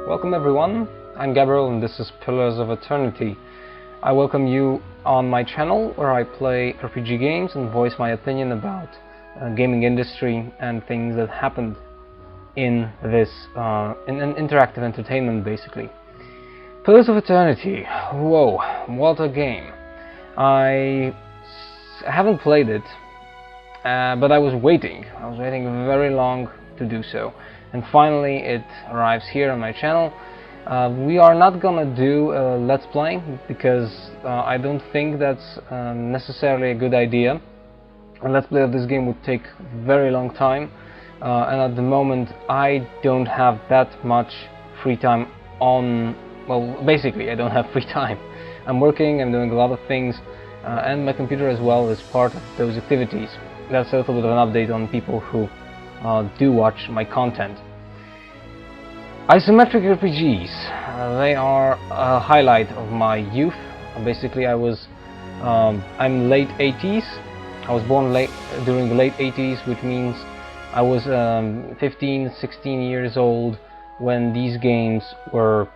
Welcome everyone, I'm Gabriel and this is Pillars of Eternity. I welcome you on my channel where I play RPG games and voice my opinion about gaming industry and things that happened in this in an interactive entertainment basically. Pillars of Eternity, whoa, what a game. I haven't played it, but I was waiting very long to do so. And finally it arrives here on my channel. We are not gonna do a let's play because I don't think that's necessarily a good idea. A let's play of this game would take a very long time, and at the moment I don't have that much free time on, well, basically I don't have free time. I'm working, I'm doing a lot of things, and my computer as well is part of those activities. That's a little bit of an update on people who do watch my content. Isometric RPGs, they are a highlight of my youth. Basically, I'm late 80s. I was born during the late 80s, which means I was 15, 16 years old when these games were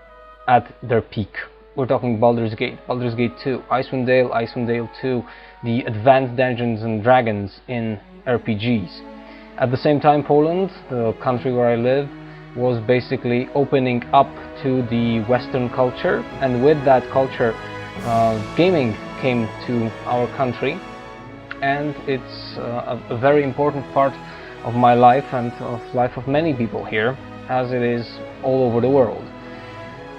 at their peak. We're talking Baldur's Gate, Baldur's Gate 2, Icewind Dale, Icewind Dale 2, the advanced Dungeons and Dragons in RPGs. At the same time, Poland, the country where I live, was basically opening up to the Western culture, and with that culture, gaming came to our country, and it's a very important part of my life and of life of many people here, as it is all over the world.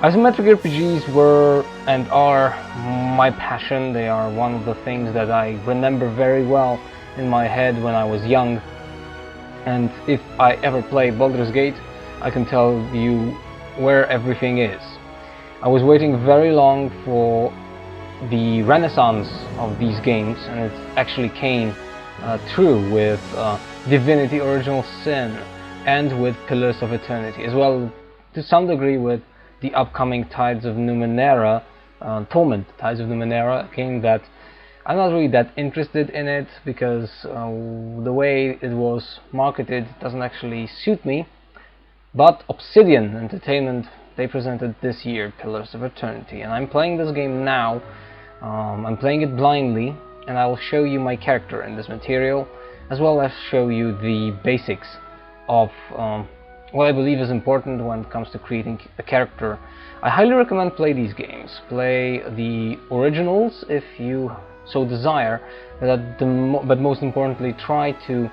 Isometric RPGs were and are my passion. They are one of the things that I remember very well in my head when I was young. And if I ever play Baldur's Gate, I can tell you where everything is. I was waiting very long for the renaissance of these games, and it actually came true with Divinity Original Sin and with Pillars of Eternity, as well to some degree with the upcoming Tides of Numenera, Torment, Tides of Numenera, a game that I'm not really that interested in it because the way it was marketed doesn't actually suit me. But Obsidian Entertainment, they presented this year Pillars of Eternity, and I'm playing this game now. I'm playing it blindly, and I will show you my character in this material, as well as show you the basics of what I believe is important when it comes to creating a character. I highly recommend play these games. Play the originals if you so desire, but most importantly try to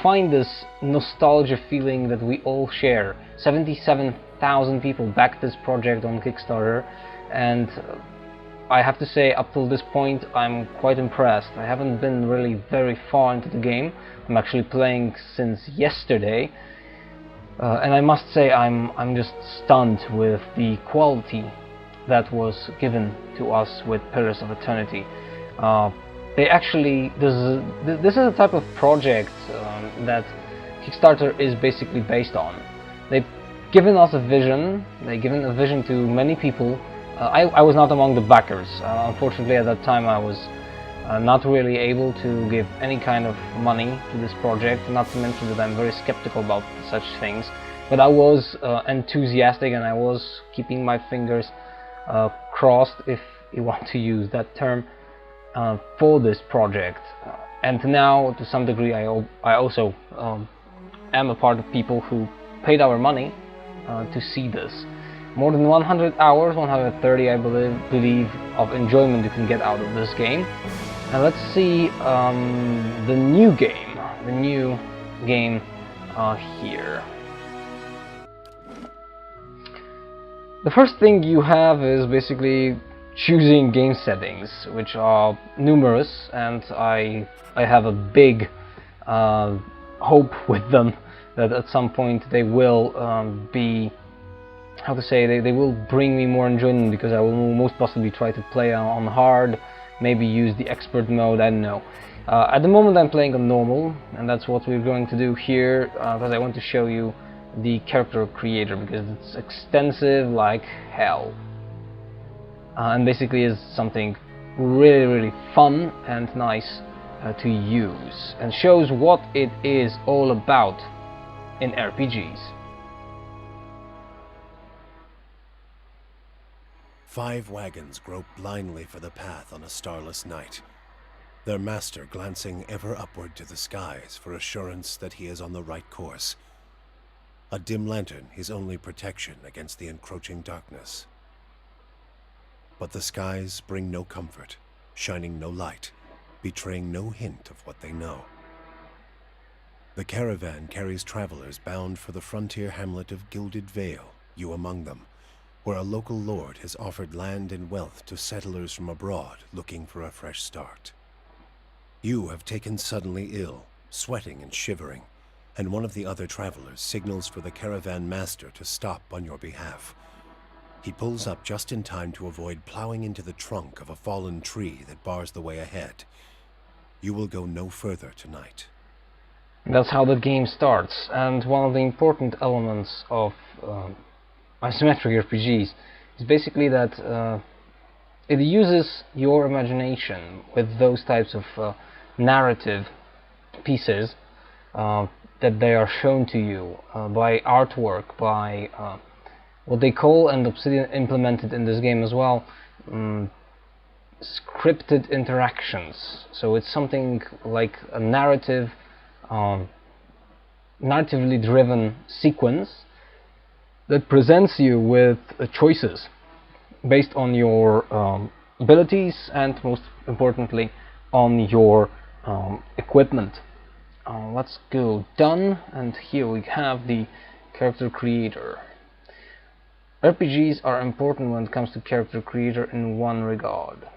find this nostalgia feeling that we all share. 77,000 people backed this project on Kickstarter, and I have to say up till this point I'm quite impressed. I haven't been really very far into the game. I'm actually playing since yesterday, and I must say I'm just stunned with the quality that was given to us with Pillars of Eternity. They actually, this is a type of project that Kickstarter is basically based on. They've given us a vision, they've given a vision to many people. I was not among the backers. Unfortunately at that time I was not really able to give any kind of money to this project, not to mention that I'm very skeptical about such things. But I was enthusiastic, and I was keeping my fingers crossed, if you want to use that term, for this project. And now to some degree I also am a part of people who paid our money to see this. More than 100 hours, 130 I believe of enjoyment you can get out of this game. And let's see the new game here. The first thing you have is basically choosing game settings, which are numerous, and I have a big hope with them that at some point they will be, how to say, they will bring me more enjoyment, because I will most possibly try to play on hard, maybe use the expert mode, I don't know. At the moment I'm playing on normal, and that's what we're going to do here, because I want to show you the character creator, because it's extensive like hell. And basically is something really fun and nice to use, and shows what it is all about in RPGs. 5 wagons grope blindly for the path on a starless night, their master glancing ever upward to the skies for assurance that he is on the right course. A dim lantern his only protection against the encroaching darkness. But the skies bring no comfort, shining no light, betraying no hint of what they know. The caravan carries travelers bound for the frontier hamlet of Gilded Veil, you among them, where a local lord has offered land and wealth to settlers from abroad looking for a fresh start. You have taken suddenly ill, sweating and shivering, and one of the other travelers signals for the caravan master to stop on your behalf. He pulls up just in time to avoid plowing into the trunk of a fallen tree that bars the way ahead. You will go no further tonight. That's how the game starts, and one of the important elements of isometric RPGs is basically that it uses your imagination with those types of narrative pieces that they are shown to you by artwork, by what they call, and Obsidian implemented in this game as well, scripted interactions. So it's something like a narratively driven sequence that presents you with choices based on your abilities and, most importantly, on your equipment. Let's go done, and here we have the character creator. RPGs are important when it comes to character creator in one regard.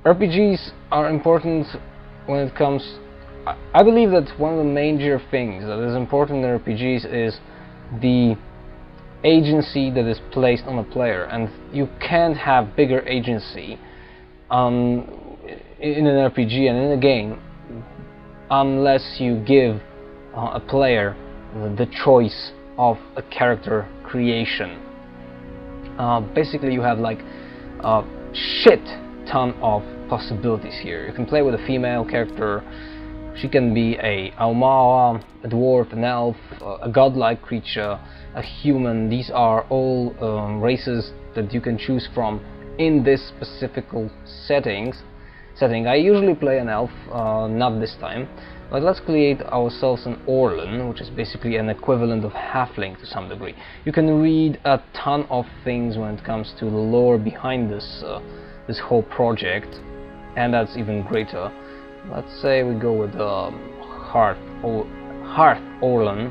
RPGs are important when it comes... I believe that one of the major things that is important in RPGs is the agency that is placed on a player, and you can't have bigger agency in an RPG and in a game unless you give a player the choice of a character creation. Basically, you have like a shit ton of possibilities here. You can play with a female character. She can be a Aumaua, a dwarf, an elf, a godlike creature, a human. These are all races that you can choose from in this specific setting. I usually play an elf, not this time, but let's create ourselves an Orlan, which is basically an equivalent of halfling to some degree. You can read a ton of things when it comes to the lore behind this this whole project, and that's even greater. Let's say we go with Hearth Orlan.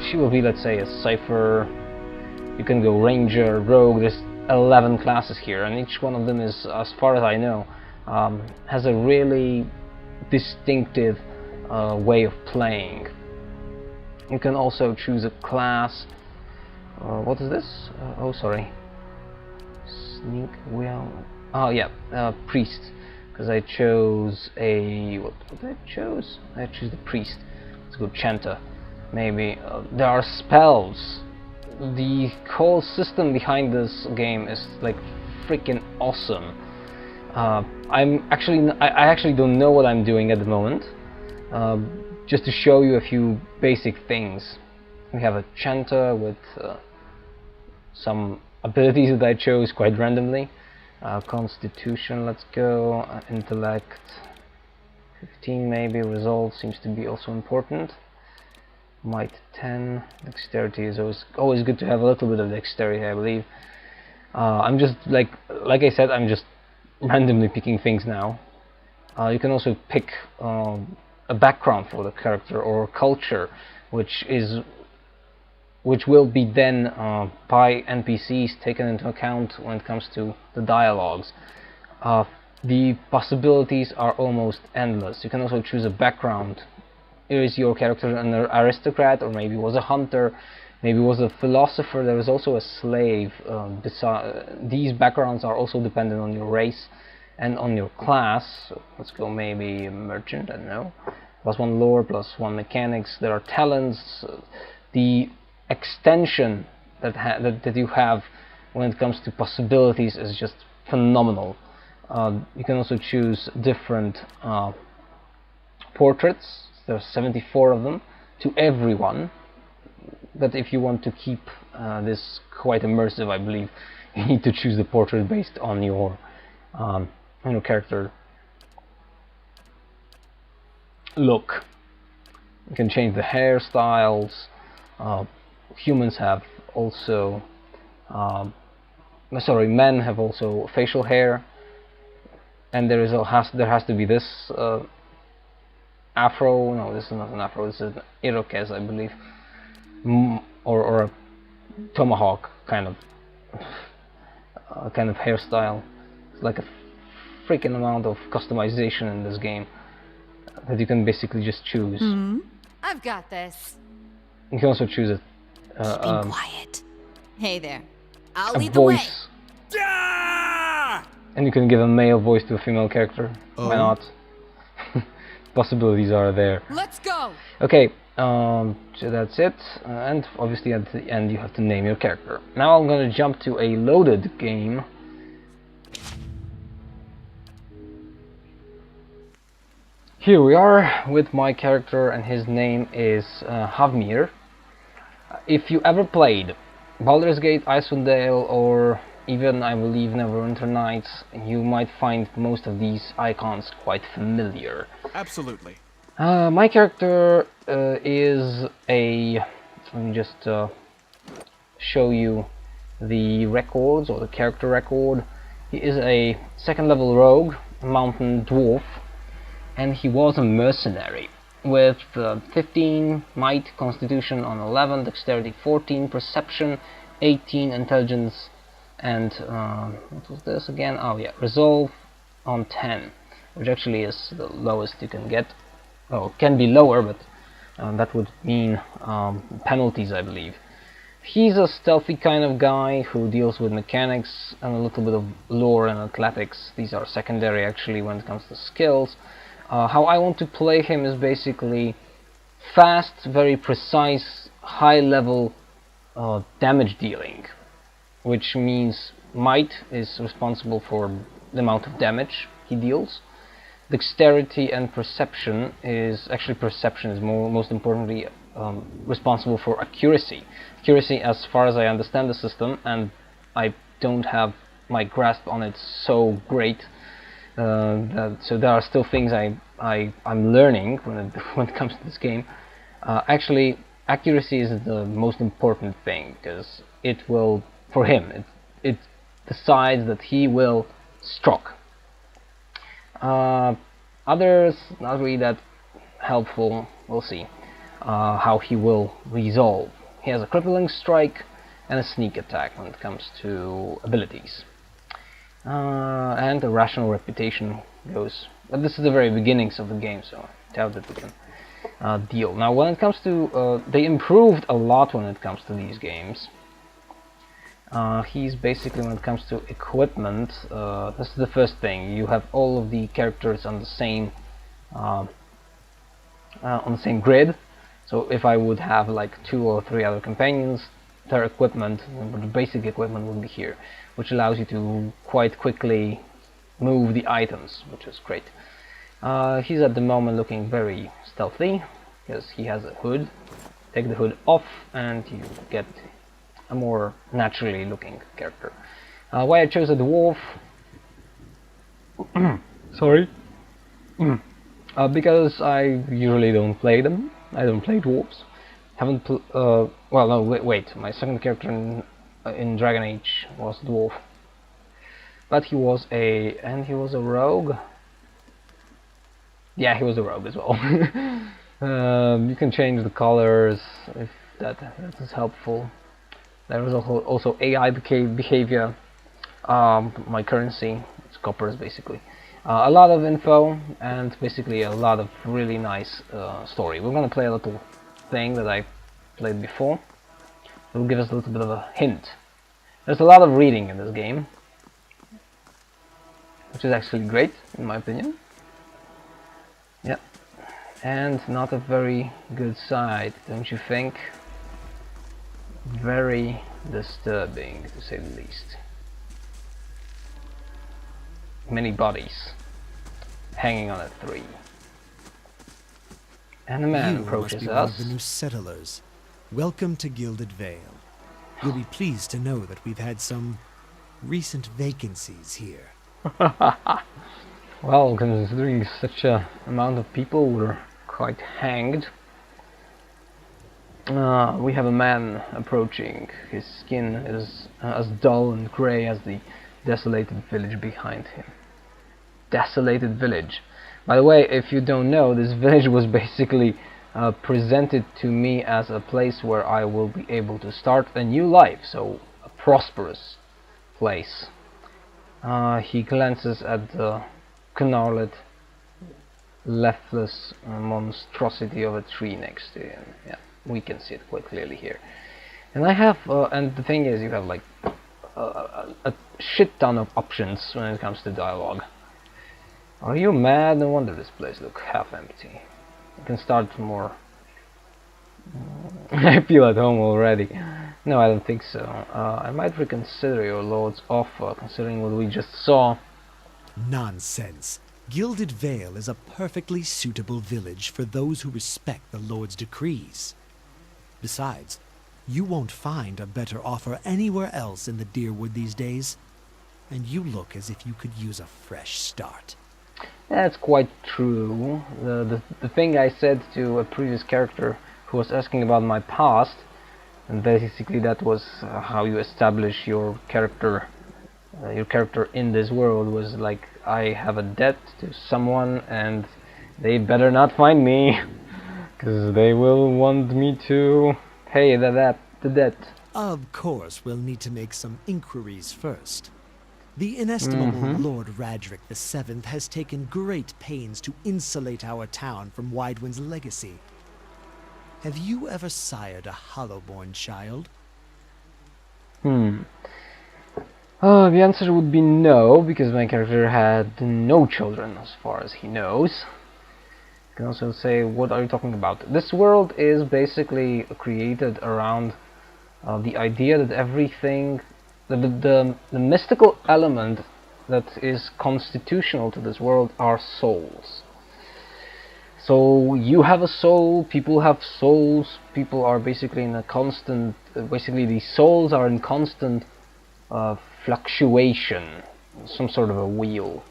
She will be, let's say, a cipher. You can go ranger, rogue. There's 11 classes here, and each one of them is, as far as I know, has a really distinctive way of playing. You can also choose a class. What is this? Oh, sorry. Sneak wheel. Oh yeah, priest. Because I chose a... what did I choose? I chose the priest. Let's go chanter. Maybe. There are spells. The whole system behind this game is like freaking awesome. I actually don't know what I'm doing at the moment. Just to show you a few basic things. We have a chanter with some abilities that I chose quite randomly. Constitution, let's go. Intellect 15 maybe. Resolve seems to be also important. Might 10. Dexterity is always good to have a little bit of dexterity, I believe. I'm just like I said, I'm just randomly picking things now. You can also pick a background for the character or culture, which will be then by NPCs taken into account when it comes to the dialogues. The possibilities are almost endless. You can also choose a background. Is your character an aristocrat, or maybe was a hunter, maybe was a philosopher? There is also a slave. These backgrounds are also dependent on your race and on your class. So let's go maybe a merchant, I don't know. +1 lore, +1 mechanics. There are talents. The extension that you have when it comes to possibilities is just phenomenal. You can also choose different portraits, there's 74 of them to everyone. But if you want to keep this quite immersive, I believe you need to choose the portrait based on your character look. You can change the hairstyles. Humans have also, men have also facial hair, and there has to be this afro. No, this is not an afro. This is an irokез, I believe, or a tomahawk kind of hairstyle. It's like a freaking amount of customization in this game that you can basically just choose. I've got this. You can also choose Keeping quiet. Hey there. I'll a lead the way. voice, and you can give a male voice to a female character. Why not? Possibilities are there. Let's go. Okay, so that's it, and obviously at the end you have to name your character. Now I'm going to jump to a loaded game. Here we are with my character, and his name is Havmir. If you ever played Baldur's Gate, Icewind Dale, or even, I believe, Neverwinter Nights, you might find most of these icons quite familiar. Absolutely. My character is a... Let me just show you the records, or the character record. He is a 2nd level rogue, a mountain dwarf, and he was a mercenary with 15 might, constitution on 11, dexterity 14, perception 18, intelligence, and what was this again? Oh yeah, resolve on 10, which actually is the lowest you can get. Oh, it can be lower, but that would mean penalties, I believe. He's a stealthy kind of guy who deals with mechanics and a little bit of lore and athletics. These are secondary actually when it comes to skills. How I want to play him is basically fast, very precise, high level damage dealing, which means might is responsible for the amount of damage he deals. Dexterity and perception is most importantly responsible for accuracy. Accuracy, as far as I understand the system, and I don't have my grasp on it so great, so there are still things I'm learning when it comes to this game. Actually, accuracy is the most important thing, because it will, for him, it decides that he will struck. Others, not really that helpful. We'll see how he will resolve. He has a crippling strike and a sneak attack when it comes to abilities. And the rational reputation goes, but this is the very beginnings of the game, so I doubt that we can deal. Now when it comes to, they improved a lot when it comes to these games. He's basically, when it comes to equipment, this is the first thing. You have all of the characters on the same grid. So if I would have like 2 or 3 other companions, their equipment, the basic equipment would be here, which allows you to quite quickly move the items, which is great. He's at the moment looking very stealthy, because he has a hood. Take the hood off and you get a more naturally looking character. Why I chose a dwarf? Sorry. Because I usually don't play them. I don't play dwarves. Haven't well, no, wait. My second character in Dragon Age was a dwarf, but he was a rogue. Yeah, he was a rogue as well. You can change the colors if that is helpful. There is also AI behavior. My currency, it's coppers basically. A lot of info and basically a lot of really nice story. We're gonna play a little thing that I played before. It will give us a little bit of a hint. There's a lot of reading in this game, which is actually great in my opinion. Yeah, and not a very good side, don't you think? Very disturbing, to say the least. Many bodies hanging on a tree. And a man You must approaches be one of us. the new settlers. Welcome to Gilded Veil. You'll be pleased to know that we've had some recent vacancies here. Well, considering such a amount of people, we're quite hanged. We have a man approaching. His skin is as dull and grey as the desolated village behind him. Desolated village. By the way, if you don't know, this village was basically presented to me as a place where I will be able to start a new life, so a prosperous place. He glances at the gnarled, leafless monstrosity of a tree next to him. Yeah, we can see it quite clearly here. And I have, and the thing is, you have like a shit ton of options when it comes to dialogue. Are you mad? No wonder this place looks half empty. You can start more. I feel at home already. No, I don't think so. I might reconsider your lord's offer, considering what we just saw. Nonsense. Gilded Veil is a perfectly suitable village for those who respect the Lord's decrees. Besides, you won't find a better offer anywhere else in the Deerwood these days. And you look as if you could use a fresh start. That's quite true. The thing I said to a previous character who was asking about my past, and basically that was how you establish your character in this world, was like, I have a debt to someone and they better not find me, because they will want me to pay the debt. Of course, we'll need to make some inquiries first. The inestimable Lord Radric VII has taken great pains to insulate our town from Widewind's legacy. Have you ever sired a Hollowborn child? The answer would be no, because my character had no children as far as he knows. You can also say, what are you talking about? This world is basically created around the idea that everything, the mystical element that is constitutional to this world are souls. So you have a soul, people have souls, people are basically in a constant, basically the souls are in constant fluctuation, some sort of a wheel.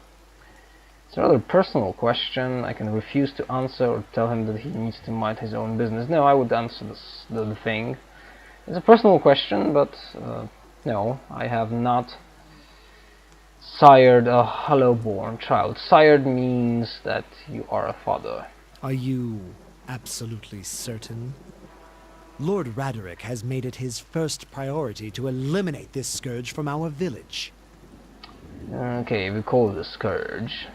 It's a rather personal question. I can refuse to answer or tell him that he needs to mind his own business. No, I would answer the thing. It's a personal question, but no, I have not sired a Hollowborn child. Sired means that you are a father. Are you absolutely certain? Lord Raderick has made it his first priority to eliminate this scourge from our village. Okay, we call it a Scourge.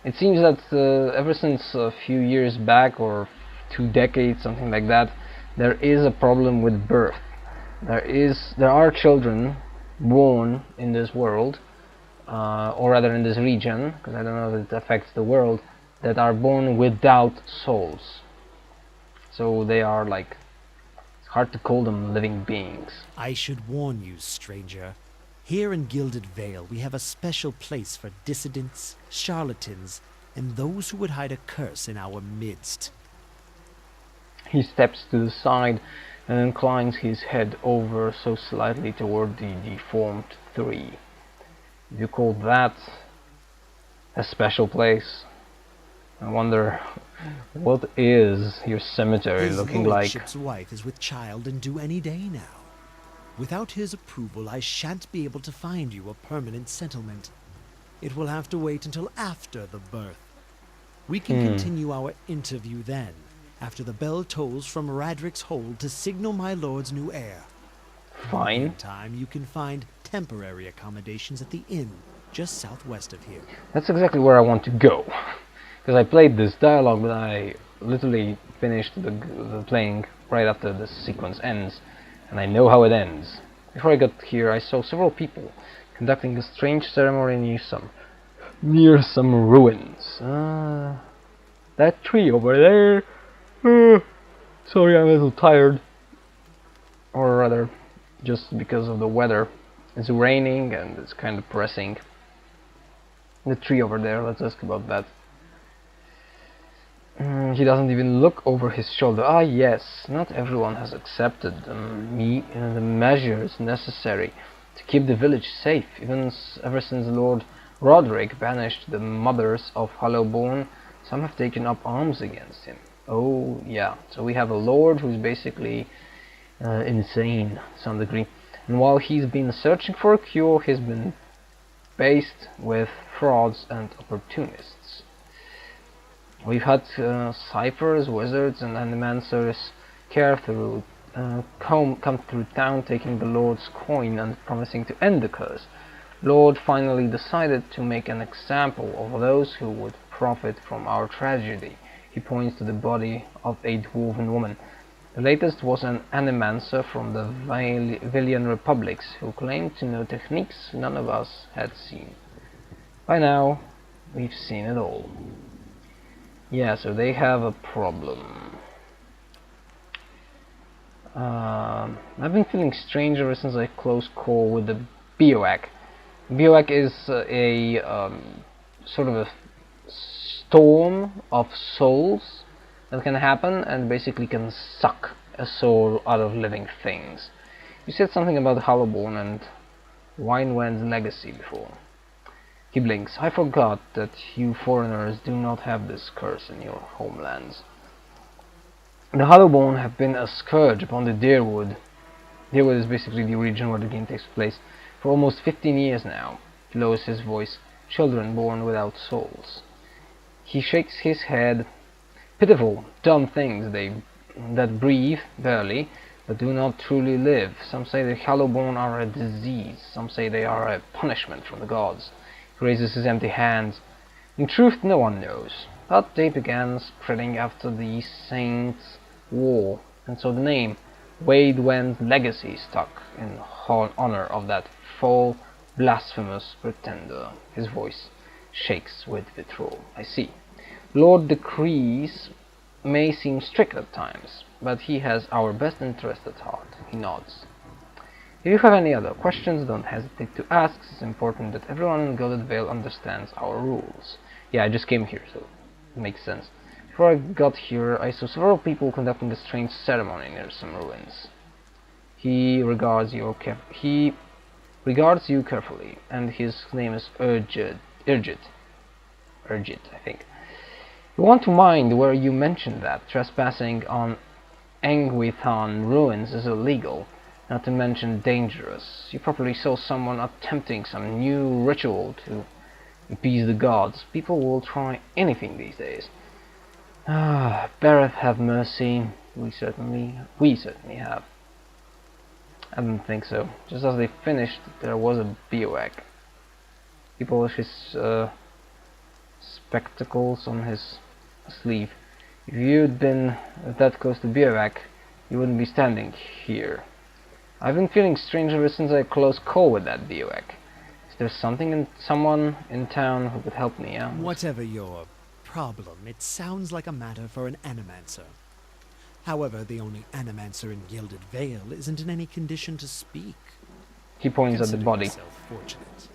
It seems that ever since a few years back, or 2 decades, something like that, there is a problem with birth. There are children born in this world, or rather in this region, because I don't know if it affects the world, that are born without souls. So they are like, it's hard to call them living beings. I should warn you, stranger. Here in Gilded Veil, we have a special place for dissidents, charlatans, and those who would hide a curse in our midst. He steps to the side and inclines his head over so slightly toward the deformed 3. You call that a special place? I wonder, what is your cemetery looking like? His lordship's wife is with child and due any day now. Without his approval, I shan't be able to find you a permanent settlement. It will have to wait until after the birth. We can continue our interview then, after the bell tolls from Radrick's hold to signal my lord's new heir. Fine. In the meantime, you can find temporary accommodations at the inn, just southwest of here. That's exactly where I want to go. Because I played this dialogue, but I literally finished the playing right after the sequence ends. And I know how it ends. Before I got here, I saw several people conducting a strange ceremony near some ruins. That tree over there. Sorry, I'm a little tired. Or rather, just because of the weather. It's raining and it's kind of depressing. The tree over there, let's ask about that. He doesn't even look over his shoulder. Ah, yes, not everyone has accepted the measures necessary to keep the village safe. Ever since Lord Roderick banished the mothers of Hollowborn, some have taken up arms against him. Oh, yeah, so we have a lord who's basically insane to some degree. And while he's been searching for a cure, he's been faced with frauds and opportunists. We've had ciphers, wizards, and animancers come through town taking the Lord's coin and promising to end the curse. Lord finally decided to make an example of those who would profit from our tragedy. He points to the body of a dwarven woman. The latest was an animancer from the Valian Republics who claimed to know techniques none of us had seen. By now, we've seen it all. Yeah, so they have a problem. I've been feeling strange ever since I close call with the Bioac. Bioac is a sort of a storm of souls that can happen and basically can suck a soul out of living things. You said something about Hollowborn and Winewen's legacy before. He blinks. I forgot that you foreigners do not have this curse in your homelands. The Hollowborn have been a scourge upon the Deerwood. Deerwood is basically the region where the game takes place. For almost 15 years now. He lowers his voice. Children born without souls. He shakes his head. Pitiful, dumb things that breathe, barely, but do not truly live. Some say the Hollowborn are a disease. Some say they are a punishment from the gods. He raises his empty hands. In truth, no one knows. But they began spreading after the Saints' War, and so the name Waidwen's legacy stuck in honor of that foul, blasphemous pretender. His voice shakes with vitriol. I see. Lord decrees may seem strict at times, but he has our best interest at heart. He nods. If you have any other questions, don't hesitate to ask. It's important that everyone in Gilded Veil understands our rules. Yeah, I just came here, so it makes sense. Before I got here, I saw several people conducting a strange ceremony near some ruins. He regards you carefully, and his name is Urgit, I think. You want to mind where you mentioned that trespassing on Angwithan ruins is illegal, not to mention dangerous. You probably saw someone attempting some new ritual to appease the gods. People will try anything these days. Ah, Bereth have mercy. We certainly have. I don't think so. Just as they finished, there was a bivouac. He polished his spectacles on his sleeve. If you'd been that close to bivouac, you wouldn't be standing here. I've been feeling strange ever since I close call with that bivouac. Is there someone in town who could help me out? Whatever your problem, it sounds like a matter for an animancer. However, the only animancer in Gilded Veil isn't in any condition to speak. He points at the Consider body. yourself fortunate.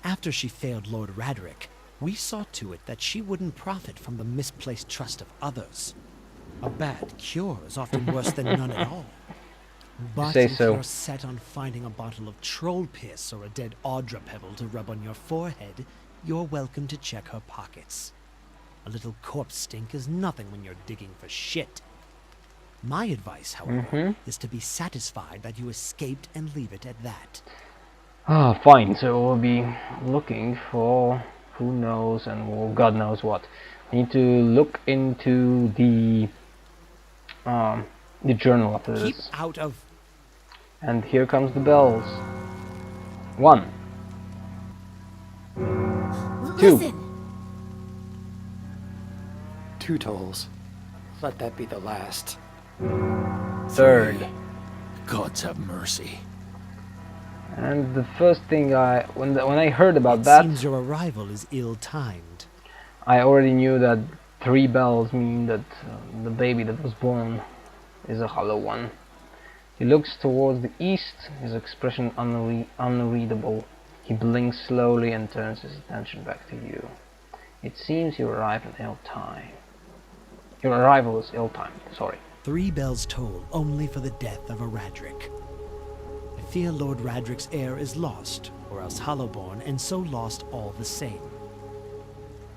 After she failed Lord Roderick, we saw to it that she wouldn't profit from the misplaced trust of others. A bad cure is often worse than none at all. But Say if so. you're set on finding a bottle of troll piss or a dead Audra pebble to rub on your forehead, you're welcome to check her pockets. A little corpse stink is nothing when you're digging for shit. My advice, however, is to be satisfied that you escaped and leave it at that. Ah, fine. So we'll be looking for who knows and well, God knows what. I need to look into the journal after Keep this. out of... And here comes the bells. 1, 2. Listen! 2 tolls. Let that be the last. 3rd. Gods have mercy. And the first thing when I heard about It that, seems your arrival is ill-timed. I already knew that 3 bells mean that the baby that was born is a hollow one. He looks towards the east, his expression unreadable. He blinks slowly and turns his attention back to you. It seems you arrive in ill time. Your arrival is ill-timed, sorry. 3 bells toll only for the death of a Radric. I fear Lord Radric's heir is lost, or else Hollowborn, and so lost all the same.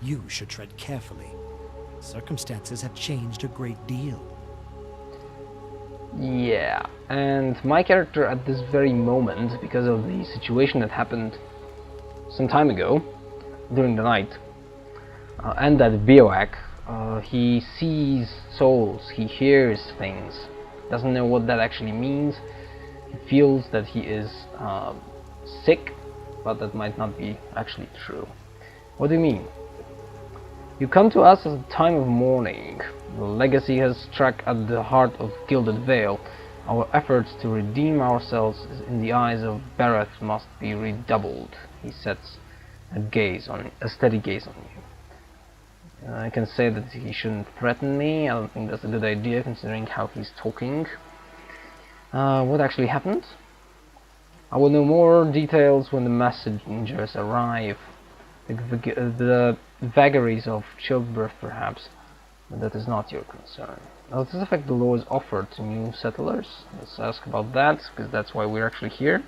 You should tread carefully. Circumstances have changed a great deal. Yeah, and my character at this very moment, because of the situation that happened some time ago, during the night, and that bivouac, he sees souls, he hears things, doesn't know what that actually means. He feels that he is sick, but that might not be actually true. What do you mean? You come to us at a time of mourning. The legacy has struck at the heart of Gilded Veil. Our efforts to redeem ourselves in the eyes of Bareth must be redoubled. He sets a steady gaze on you. I can say that he shouldn't threaten me. I don't think that's a good idea considering how he's talking. What actually happened? I will know more details when the messengers arrive. The vagaries of childbirth, perhaps, but that is not your concern. Now, does this affect the laws offered to new settlers? Let's ask about that, because that's why we're actually here.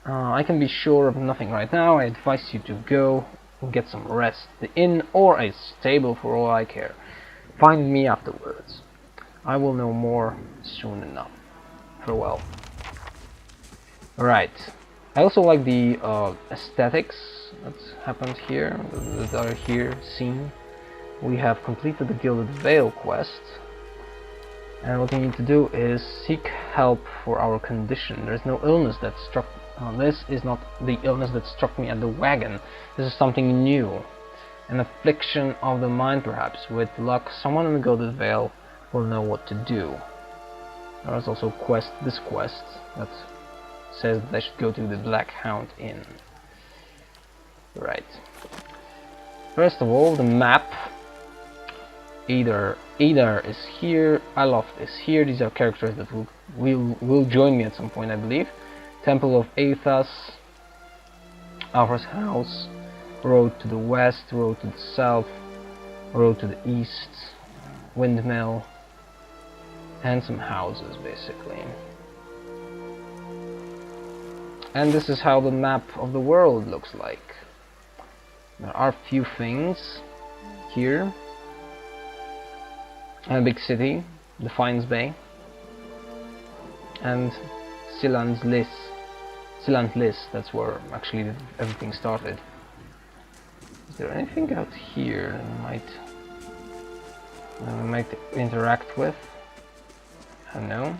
I can be sure of nothing right now. I advise you to go and get some rest. The inn or a stable for all I care. Find me afterwards. I will know more soon enough. Farewell. Alright. I also like the aesthetics that happened here, that are here seen. We have completed the Gilded Veil quest, and what we need to do is seek help for our condition. There is no illness that struck. This is not the illness that struck me at the wagon. This is something new, an affliction of the mind, perhaps. With luck, someone in the Gilded Veil will know what to do. There is also this quest that says that I should go to the Black Hound Inn. Right. First of all, the map. Adar is here, Aloft is here. These are characters that will join me at some point, I believe. Temple of Aethas, Alpha's house, road to the west, road to the south, road to the east, windmill, and some houses, basically. And this is how the map of the world looks like. There are few things here. A big city, Defiance Bay, and Silant Lis, that's where actually everything started. Is there anything out here that we might interact with? I don't know.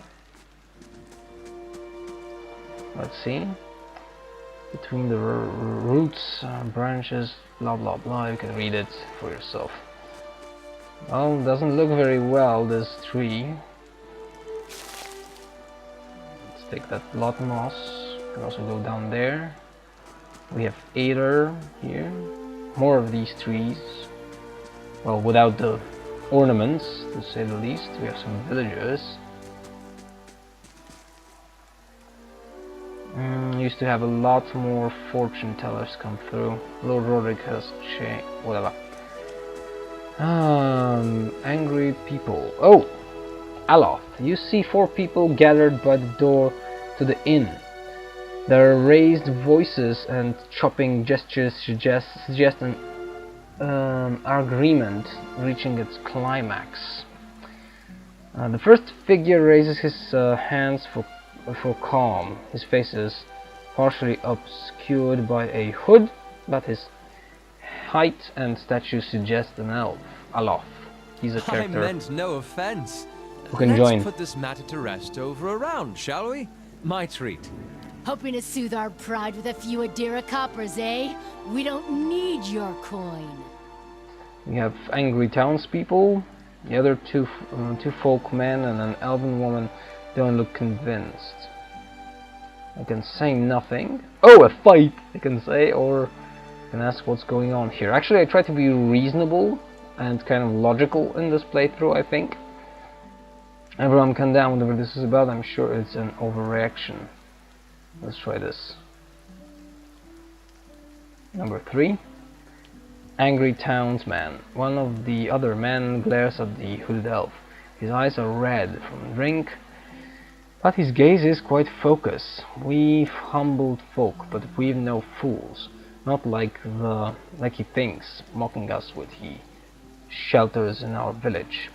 Let's see. Between the roots, branches, blah blah blah. You can read it for yourself. Well, doesn't look very well, this tree. Let's take that blood moss. We can also go down there. We have Adar here. More of these trees. Well, without the ornaments, to say the least. We have some villagers. Used to have a lot more fortune tellers come through. Lord Roderick has changed. Whatever. Angry people. Oh! Aloft. You see 4 people gathered by the door to the inn. Their raised voices and chopping gestures suggest an agreement reaching its climax. The first figure raises his hands for calm. His face is partially obscured by a hood, but his height and stature suggest an elf. Alof. He's a character. I meant no offense. Who can Let's join. put this matter to rest over a round, shall we? My treat. Hoping to soothe our pride with a few Adira coppers, eh? We don't need your coin. We have angry townspeople. The other two folk men and an elven woman don't look convinced. I can say nothing. Oh, a fight! I can say, or I can ask what's going on here. Actually, I try to be reasonable and kind of logical in this playthrough, I think. Everyone calm down, whatever this is about. I'm sure it's an overreaction. Let's try this. Number 3. angry townsman. One of the other men glares at the hooded elf. His eyes are red from drink, but his gaze is quite focused. We've humbled folk, but we've no fools. Not like he thinks, mocking us with he shelters in our village.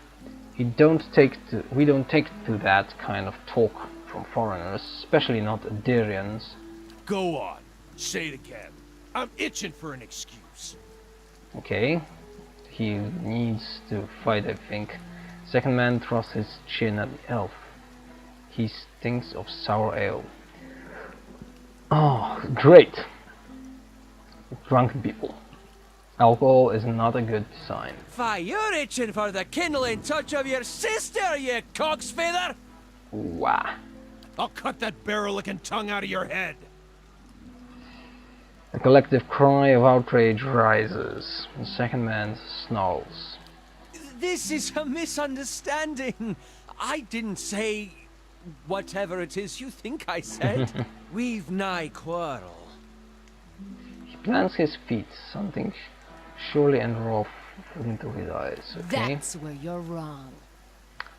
We don't take to that kind of talk from foreigners, especially not Adirians. Go on, say it again. I'm itching for an excuse. Okay, he needs to fight, I think. Second man thrusts his chin at the elf. He stinks of sour ale. Oh, great! Drunken people. Alcohol is not a good sign. Why, you're itching for the kindling touch of your sister, you cocksfeather! Wah. I'll cut that barrel-licking tongue out of your head. A collective cry of outrage rises. The second man snarls. This is a misunderstanding. I didn't say whatever it is you think I said. We've nigh quarrel. He plants his feet, something surely and raw into his eyes. Okay. That's where you're wrong.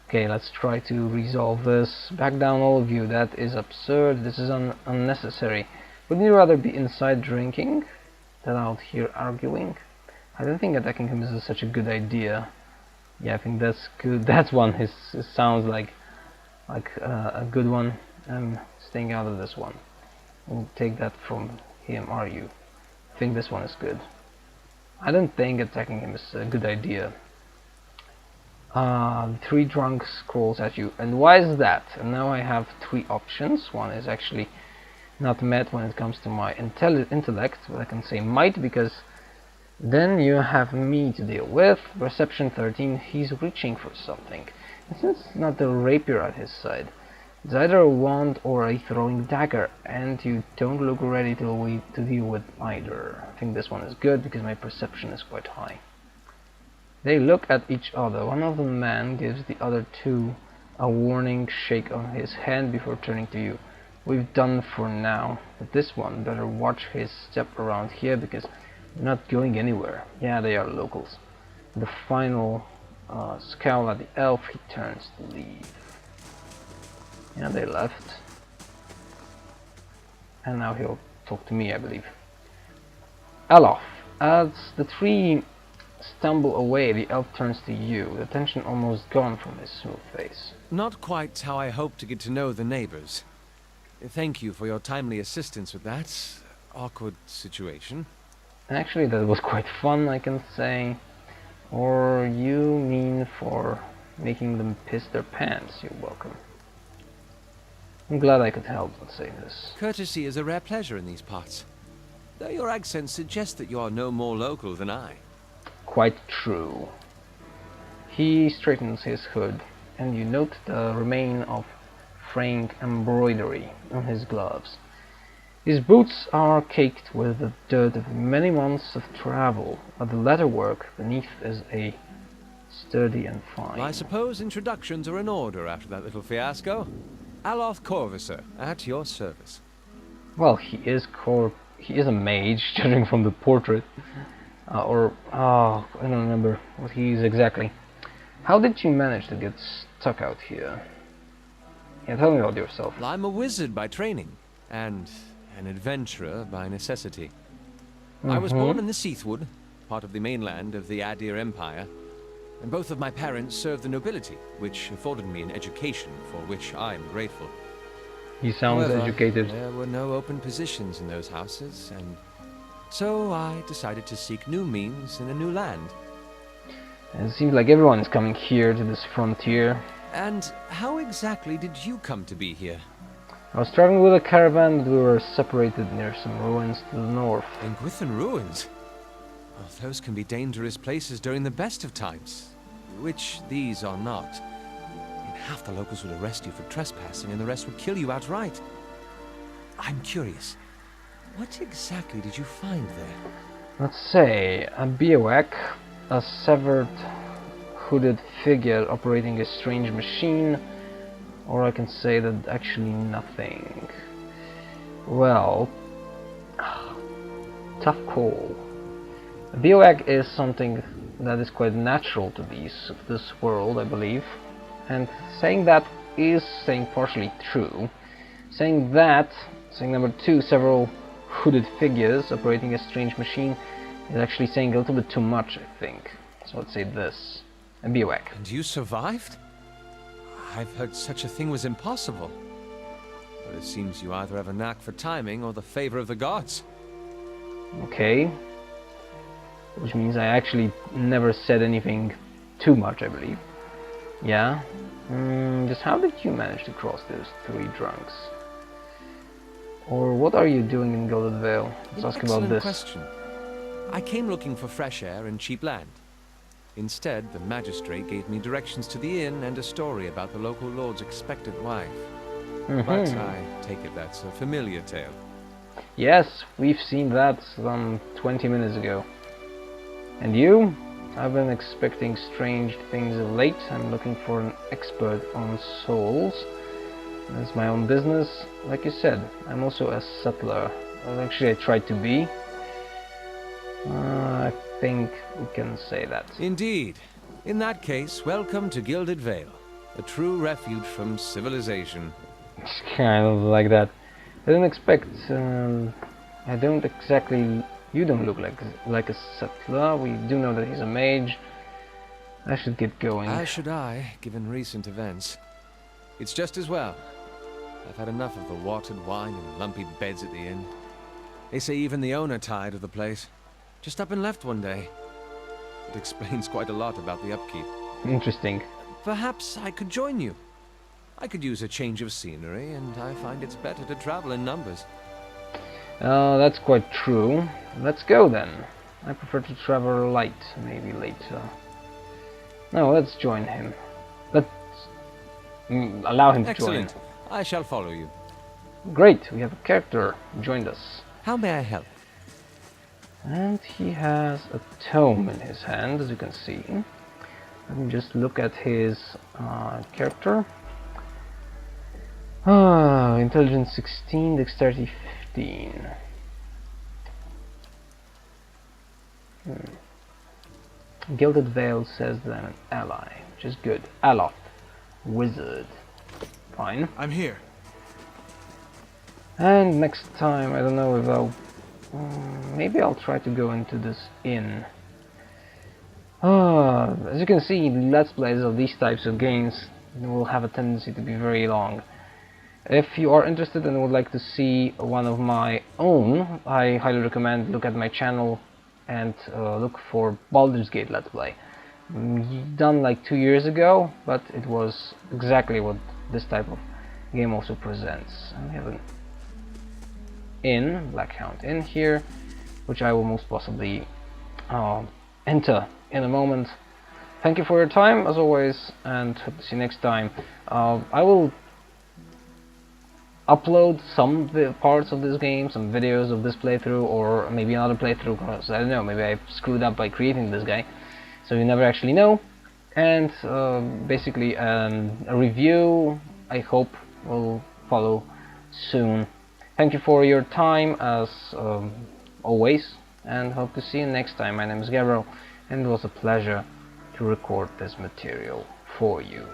Okay, let's try to resolve this. Back down, all of you. That is absurd. This is unnecessary. Wouldn't you rather be inside drinking than out here arguing? I don't think attacking him is such a good idea. Yeah, I think that's good. That one sounds like a good one. I'm staying out of this one. We'll take that from him. Are you? I think this one is good. I don't think attacking him is a good idea. Three drunks crawls at you, and why is that? And now I have three options. One is actually not met when it comes to my intellect, but I can say might, because then you have me to deal with. Perception 13, he's reaching for something. And since it's not the rapier at his side, it's either a wand or a throwing dagger, and you don't look ready to deal with either. I think this one is good because my perception is quite high. They look at each other. One of the men gives the other two a warning shake of his hand before turning to you. We've done for now, but this one better watch his step around here because we're not going anywhere. Yeah, they are locals. The final scowl at the elf, he turns to leave. Yeah, they left. And now he'll talk to me, I believe. Alof, as the three stumble away, the elf turns to you, the tension almost gone from his smooth face. Not quite how I hoped to get to know the neighbors. Thank you for your timely assistance with that awkward situation. Actually, that was quite fun, I can say. Or you mean for making them piss their pants, you're welcome. I'm glad I could help, let's say this. Courtesy is a rare pleasure in these parts, though your accent suggests that you are no more local than I. Quite true. He straightens his hood, and you note the remain of fraying embroidery on his gloves. His boots are caked with the dirt of many months of travel, but the leatherwork beneath is sturdy and fine. Well, I suppose introductions are in order after that little fiasco. Aloth Corvisor, at your service. Well, he is a mage, judging from the portrait. I don't remember what he is exactly. How did you manage to get stuck out here? Yeah, tell me about yourself. Well, I'm a wizard by training, and an adventurer by necessity. I was born in the Seathwood, part of the mainland of the Adir Empire, and both of my parents served the nobility, which afforded me an education for which I am grateful. He sounds However, educated. there were no open positions in those houses, and so I decided to seek new means in a new land. And it seems like everyone is coming here to this frontier. And how exactly did you come to be here? I was traveling with a caravan, but we were separated near some ruins to the north. In Gwithan ruins? Well, those can be dangerous places during the best of times, which these are not. Half the locals would arrest you for trespassing, and the rest would kill you outright. I'm curious, what exactly did you find there? Let's say a bivouac, a severed hooded figure operating a strange machine, or I can say that actually nothing. Well, tough call. Bioag is something that is quite natural to this world, I believe. And saying that is saying partially true. Saying number two, several hooded figures operating a strange machine, is actually saying a little bit too much, I think. So let's say this. A bioag. And you survived? I've heard such a thing was impossible. But it seems you either have a knack for timing or the favor of the gods. Okay. Which means I actually never said anything too much, I believe. Yeah. Just how did you manage to cross those three drunks? Or what are you doing in Gilded Veil? Let's ask about this. Question. I came looking for fresh air and cheap land. Instead, the magistrate gave me directions to the inn and a story about the local lord's expectant wife. But I take it that's a familiar tale. Yes, we've seen that some 20 minutes ago. And you? I've been expecting strange things of late. I'm looking for an expert on souls. That's my own business. Like you said, I'm also a settler. Well, actually, I tried to be. I think we can say that. Indeed. In that case, welcome to Gilded Veil, a true refuge from civilization. It's kind of like that. I don't expect. I don't exactly. You don't look like a settler. We do know that he's a mage. I should get going. As should I, given recent events. It's just as well. I've had enough of the watered wine and lumpy beds at the inn. They say even the owner tired of the place. Just up and left one day. It explains quite a lot about the upkeep. Interesting. Perhaps I could join you. I could use a change of scenery, and I find it's better to travel in numbers. That's quite true. Let's go then. I prefer to travel light, maybe later. No, let's join him. Let's allow him to join. Excellent. I shall follow you. Great, we have a character who joined us. How may I help? And he has a tome in his hand, as you can see. Let me just look at his character. Intelligence 16, Dexterity 15. Gilded Veil says that I'm an ally, which is good. Aloth, wizard. Fine. I'm here. And next time, I don't know if I'll... maybe I'll try to go into this inn. As you can see, Let's Plays of these types of games will have a tendency to be very long. If you are interested and would like to see one of my own, I highly recommend look at my channel and look for Baldur's Gate Let's Play. Done like 2 years ago, but it was exactly what this type of game also presents. And we have an inn, Blackhound Inn here, which I will most possibly enter in a moment. Thank you for your time as always, and hope to see you next time. I will upload some parts of this game, some videos of this playthrough, or maybe another playthrough, because I don't know, maybe I screwed up by creating this guy, so you never actually know. And basically a review, I hope, will follow soon. Thank you for your time as always, and hope to see you next time. My name is Gabriel, and it was a pleasure to record this material for you.